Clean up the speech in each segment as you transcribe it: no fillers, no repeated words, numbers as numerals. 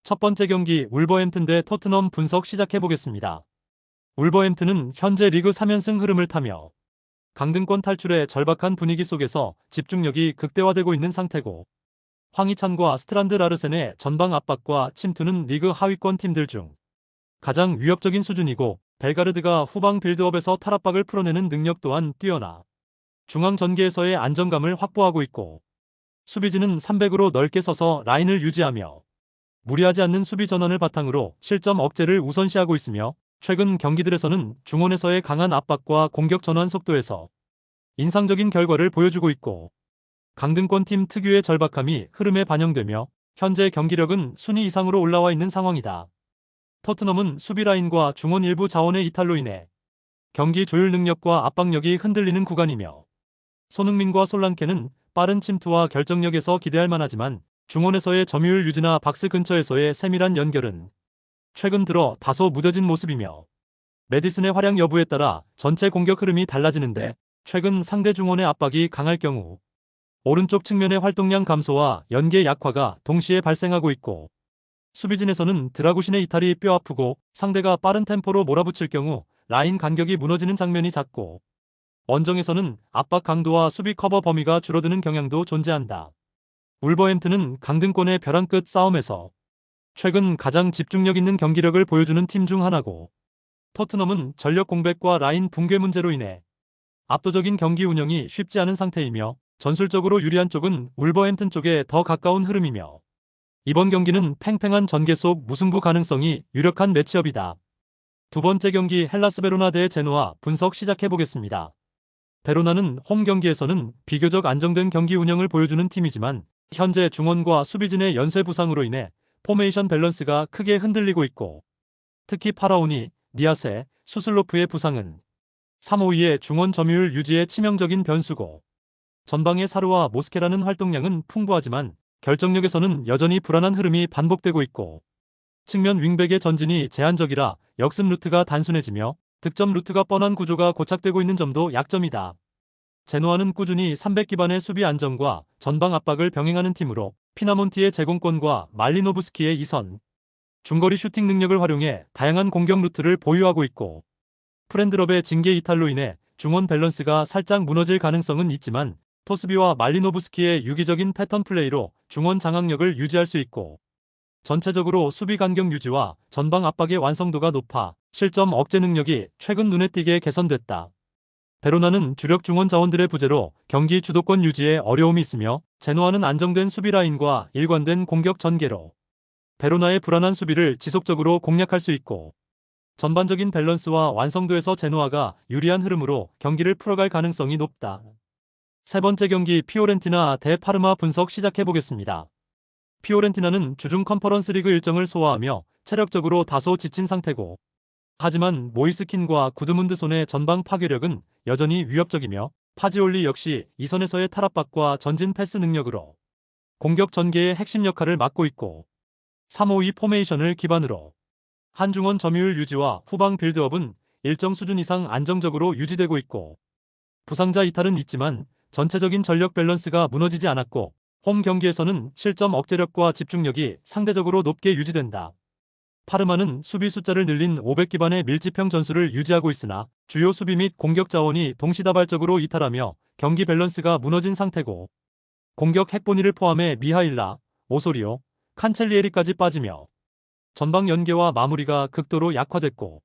첫 번째 경기 울버햄튼 대 토트넘 분석 시작해보겠습니다. 울버햄튼은 현재 리그 3연승 흐름을 타며 강등권 탈출의 절박한 분위기 속에서 집중력이 극대화되고 있는 상태고, 황희찬과 스트란드 라르센의 전방 압박과 침투는 리그 하위권 팀들 중 가장 위협적인 수준이고, 벨가르드가 후방 빌드업에서 탈압박을 풀어내는 능력 또한 뛰어나 중앙 전개에서의 안정감을 확보하고 있고, 수비진은 3백으로 넓게 서서 라인을 유지하며 무리하지 않는 수비 전환을 바탕으로 실점 억제를 우선시하고 있으며, 최근 경기들에서는 중원에서의 강한 압박과 공격 전환 속도에서 인상적인 결과를 보여주고 있고, 강등권 팀 특유의 절박함이 흐름에 반영되며 현재 경기력은 순위 이상으로 올라와 있는 상황이다. 토트넘은 수비 라인과 중원 일부 자원의 이탈로 인해 경기 조율 능력과 압박력이 흔들리는 구간이며, 손흥민과 솔랑케는 빠른 침투와 결정력에서 기대할 만하지만 중원에서의 점유율 유지나 박스 근처에서의 세밀한 연결은 최근 들어 다소 무뎌진 모습이며, 메디슨의 활약 여부에 따라 전체 공격 흐름이 달라지는데, 최근 상대 중원의 압박이 강할 경우 오른쪽 측면의 활동량 감소와 연계 약화가 동시에 발생하고 있고, 수비진에서는 드라구신의 이탈이 뼈아프고 상대가 빠른 템포로 몰아붙일 경우 라인 간격이 무너지는 장면이 잦고, 원정에서는 압박 강도와 수비 커버 범위가 줄어드는 경향도 존재한다. 울버햄튼은 강등권의 벼랑 끝 싸움에서 최근 가장 집중력 있는 경기력을 보여주는 팀 중 하나고, 토트넘은 전력 공백과 라인 붕괴 문제로 인해 압도적인 경기 운영이 쉽지 않은 상태이며, 전술적으로 유리한 쪽은 울버햄튼 쪽에 더 가까운 흐름이며, 이번 경기는 팽팽한 전개 속 무승부 가능성이 유력한 매치업이다. 두 번째 경기 헬라스 베로나 대 제노아 분석 시작해보겠습니다. 베로나는 홈 경기에서는 비교적 안정된 경기 운영을 보여주는 팀이지만, 현재 중원과 수비진의 연쇄 부상으로 인해 포메이션 밸런스가 크게 흔들리고 있고, 특히 파라오니, 니아세, 수슬로프의 부상은 3-5-2의 중원 점유율 유지에 치명적인 변수고, 전방의 사르와 모스케라는 활동량은 풍부하지만 결정력에서는 여전히 불안한 흐름이 반복되고 있고, 측면 윙백의 전진이 제한적이라 역습 루트가 단순해지며 득점 루트가 뻔한 구조가 고착되고 있는 점도 약점이다. 제노아는 꾸준히 3백 기반의 수비 안정과 전방 압박을 병행하는 팀으로 피나몬티의 제공권과 말리노브스키의 이선, 중거리 슈팅 능력을 활용해 다양한 공격 루트를 보유하고 있고, 프렌드럽의 징계 이탈로 인해 중원 밸런스가 살짝 무너질 가능성은 있지만, 토스비와 말리노브스키의 유기적인 패턴 플레이로 중원 장악력을 유지할 수 있고, 전체적으로 수비 간격 유지와 전방 압박의 완성도가 높아 실점 억제 능력이 최근 눈에 띄게 개선됐다. 베로나는 주력 중원 자원들의 부재로 경기 주도권 유지에 어려움이 있으며, 제노아는 안정된 수비 라인과 일관된 공격 전개로 베로나의 불안한 수비를 지속적으로 공략할 수 있고, 전반적인 밸런스와 완성도에서 제노아가 유리한 흐름으로 경기를 풀어갈 가능성이 높다. 세 번째 경기 피오렌티나 대 파르마 분석 시작해보겠습니다. 피오렌티나는 주중 컨퍼런스 리그 일정을 소화하며 체력적으로 다소 지친 상태고, 하지만 모이스킨과 구드문드손의 전방 파괴력은 여전히 위협적이며, 파지올리 역시 이선에서의 탈압박과 전진 패스 능력으로 공격 전개의 핵심 역할을 맡고 있고, 3-5-2 포메이션을 기반으로 한중원 점유율 유지와 후방 빌드업은 일정 수준 이상 안정적으로 유지되고 있고, 부상자 이탈은 있지만 전체적인 전력 밸런스가 무너지지 않았고, 홈 경기에서는 실점 억제력과 집중력이 상대적으로 높게 유지된다. 파르마는 수비 숫자를 늘린 500 기반의 밀집형 전술을 유지하고 있으나 주요 수비 및 공격 자원이 동시다발적으로 이탈하며 경기 밸런스가 무너진 상태고, 공격 핵본위를 포함해 미하일라, 오소리오, 칸첼리에리까지 빠지며 전방 연계와 마무리가 극도로 약화됐고,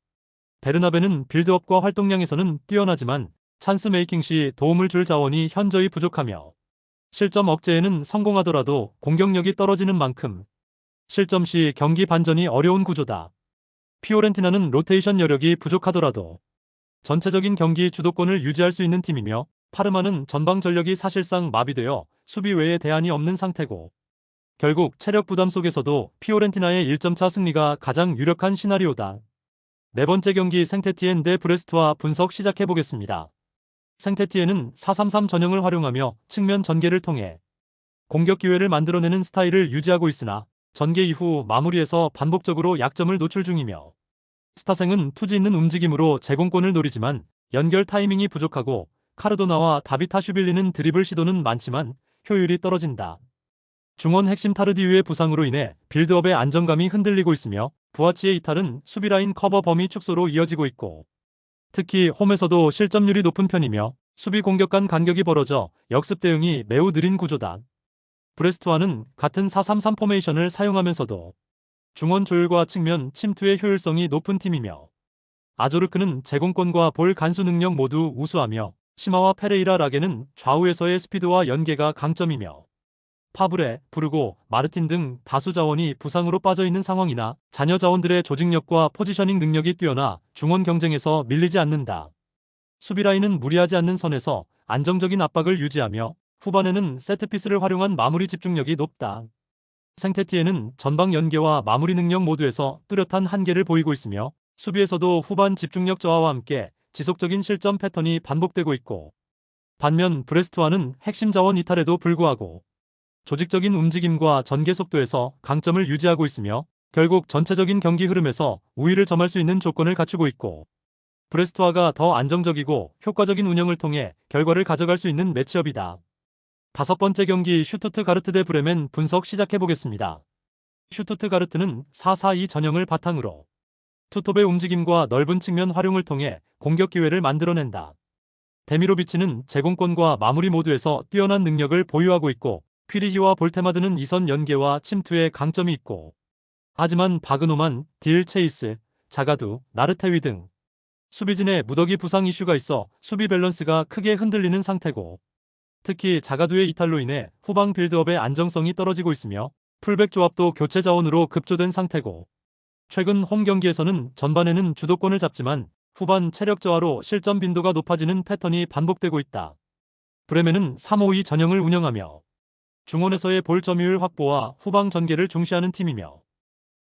베르나베는 빌드업과 활동량에서는 뛰어나지만 찬스 메이킹 시 도움을 줄 자원이 현저히 부족하며, 실점 억제에는 성공하더라도 공격력이 떨어지는 만큼 실점 시 경기 반전이 어려운 구조다. 피오렌티나는 로테이션 여력이 부족하더라도 전체적인 경기 주도권을 유지할 수 있는 팀이며, 파르마는 전방 전력이 사실상 마비되어 수비 외에 대안이 없는 상태고, 결국 체력 부담 속에서도 피오렌티나의 1점차 승리가 가장 유력한 시나리오다. 네 번째 경기 생테티엔 대 브레스트와 분석 시작해보겠습니다. 생테티엔은 4-3-3 전형을 활용하며 측면 전개를 통해 공격 기회를 만들어내는 스타일을 유지하고 있으나, 전개 이후 마무리에서 반복적으로 약점을 노출 중이며, 스타생은 투지 있는 움직임으로 제공권을 노리지만 연결 타이밍이 부족하고, 카르도나와 다비타슈빌리는 드리블 시도는 많지만 효율이 떨어진다. 중원 핵심 타르디유의 부상으로 인해 빌드업의 안정감이 흔들리고 있으며 부아치의 이탈은 수비라인 커버 범위 축소로 이어지고 있고, 특히 홈에서도 실점률이 높은 편이며 수비 공격 간 간격이 벌어져 역습 대응이 매우 느린 구조다. 브레스트와는 같은 4-3-3 포메이션을 사용하면서도 중원 조율과 측면 침투의 효율성이 높은 팀이며, 아조르크는 제공권과 볼 간수 능력 모두 우수하며 시마와 페레이라 라게는 좌우에서의 스피드와 연계가 강점이며, 파브레, 부르고, 마르틴 등 다수 자원이 부상으로 빠져있는 상황이나 잔여 자원들의 조직력과 포지셔닝 능력이 뛰어나 중원 경쟁에서 밀리지 않는다. 수비라인은 무리하지 않는 선에서 안정적인 압박을 유지하며 후반에는 세트피스를 활용한 마무리 집중력이 높다. 생테티에는 전방 연계와 마무리 능력 모두에서 뚜렷한 한계를 보이고 있으며 수비에서도 후반 집중력 저하와 함께 지속적인 실점 패턴이 반복되고 있고, 반면 브레스트와는 핵심 자원 이탈에도 불구하고 조직적인 움직임과 전개 속도에서 강점을 유지하고 있으며 결국 전체적인 경기 흐름에서 우위를 점할 수 있는 조건을 갖추고 있고, 브레스트와가 더 안정적이고 효과적인 운영을 통해 결과를 가져갈 수 있는 매치업이다. 다섯 번째 경기 슈투트가르트 대 브레멘 분석 시작해보겠습니다. 슈투트가르트는 4-4-2 전형을 바탕으로 투톱의 움직임과 넓은 측면 활용을 통해 공격 기회를 만들어낸다. 데미로비치는 제공권과 마무리 모두에서 뛰어난 능력을 보유하고 있고, 퀴리히와 볼테마드는 이선 연계와 침투에 강점이 있고, 하지만 바그노만, 딜 체이스, 자가두, 나르테위 등 수비진의 무더기 부상 이슈가 있어 수비 밸런스가 크게 흔들리는 상태고, 특히 자가두의 이탈로 인해 후방 빌드업의 안정성이 떨어지고 있으며 풀백 조합도 교체 자원으로 급조된 상태고, 최근 홈 경기에서는 전반에는 주도권을 잡지만 후반 체력 저하로 실점 빈도가 높아지는 패턴이 반복되고 있다. 브레멘은 3-5-2 전형을 운영하며 중원에서의 볼 점유율 확보와 후방 전개를 중시하는 팀이며,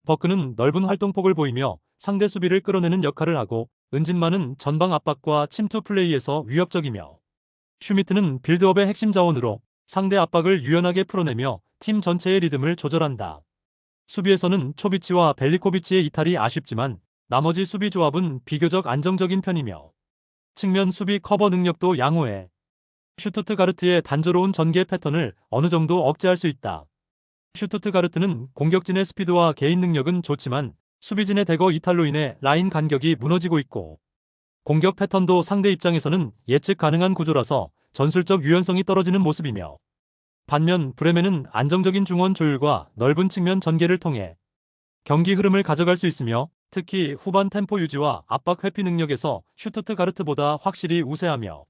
버크는 넓은 활동폭을 보이며 상대 수비를 끌어내는 역할을 하고, 은진만은 전방 압박과 침투 플레이에서 위협적이며, 슈미트는 빌드업의 핵심 자원으로 상대 압박을 유연하게 풀어내며 팀 전체의 리듬을 조절한다. 수비에서는 초비치와 벨리코비치의 이탈이 아쉽지만 나머지 수비 조합은 비교적 안정적인 편이며 측면 수비 커버 능력도 양호해 슈투트가르트의 단조로운 전개 패턴을 어느 정도 억제할 수 있다. 슈투트가르트는 공격진의 스피드와 개인 능력은 좋지만 수비진의 대거 이탈로 인해 라인 간격이 무너지고 있고, 공격 패턴도 상대 입장에서는 예측 가능한 구조라서 전술적 유연성이 떨어지는 모습이며, 반면 브레멘은 안정적인 중원 조율과 넓은 측면 전개를 통해 경기 흐름을 가져갈 수 있으며, 특히 후반 템포 유지와 압박 회피 능력에서 슈투트가르트보다 확실히 우세하며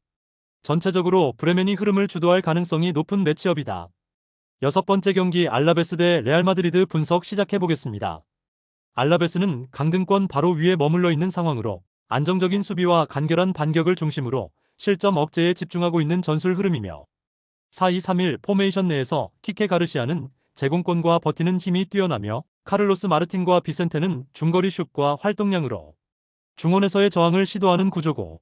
전체적으로 브레멘이 흐름을 주도할 가능성이 높은 매치업이다. 여섯 번째 경기 알라베스 대 레알 마드리드 분석 시작해보겠습니다. 알라베스는 강등권 바로 위에 머물러 있는 상황으로 안정적인 수비와 간결한 반격을 중심으로 실점 억제에 집중하고 있는 전술 흐름이며, 4-2-3-1 포메이션 내에서 키케 가르시아는 제공권과 버티는 힘이 뛰어나며 카를로스 마르틴과 비센테는 중거리 슛과 활동량으로 중원에서의 저항을 시도하는 구조고,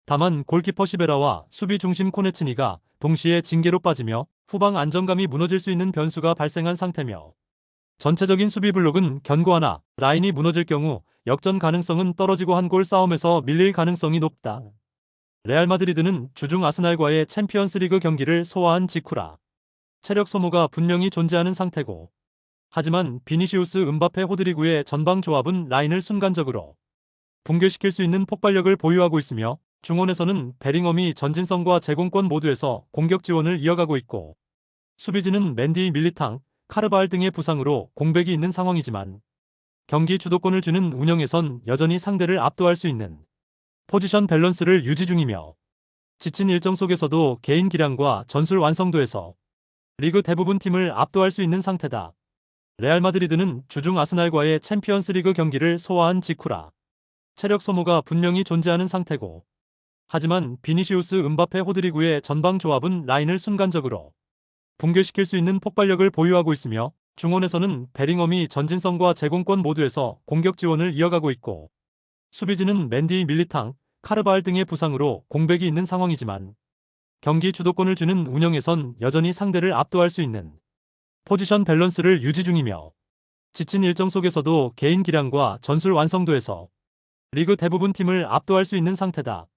다만 골키퍼 시베라와 수비 중심 코네츠니가 동시에 징계로 빠지며 후방 안정감이 무너질 수 있는 변수가 발생한 상태며, 전체적인 수비 블록은 견고하나 라인이 무너질 경우 역전 가능성은 떨어지고 한 골 싸움에서 밀릴 가능성이 높다. 레알 마드리드는 주중 아스날과의 챔피언스리그 경기를 소화한 직후라 체력 소모가 분명히 존재하는 상태고, 하지만 비니시우스 음바페 호드리구의 전방 조합은 라인을 순간적으로 붕괴시킬 수 있는 폭발력을 보유하고 있으며, 중원에서는 베링엄이 전진성과 제공권 모두에서 공격 지원을 이어가고 있고, 수비진은 맨디, 밀리탕, 카르바알 등의 부상으로 공백이 있는 상황이지만 경기 주도권을 주는 운영에선 여전히 상대를 압도할 수 있는 포지션 밸런스를 유지 중이며, 지친 일정 속에서도 개인 기량과 전술 완성도에서 리그 대부분 팀을 압도할 수 있는 상태다. 레알 마드리드는 주중 아스날과의 챔피언스리그 경기를 소화한 직후라 체력 소모가 분명히 존재하는 상태고, 하지만 비니시우스 음바페 호드리구의 전방 조합은 라인을 순간적으로 붕괴시킬 수 있는 폭발력을 보유하고 있으며, 중원에서는 베링엄이 전진성과 제공권 모두에서 공격 지원을 이어가고 있고, 수비진은 맨디, 밀리탕, 카르바알 등의 부상으로 공백이 있는 상황이지만 경기 주도권을 주는 운영에선 여전히 상대를 압도할 수 있는 포지션 밸런스를 유지 중이며, 지친 일정 속에서도 개인 기량과 전술 완성도에서 리그 대부분 팀을 압도할 수 있는 상태다.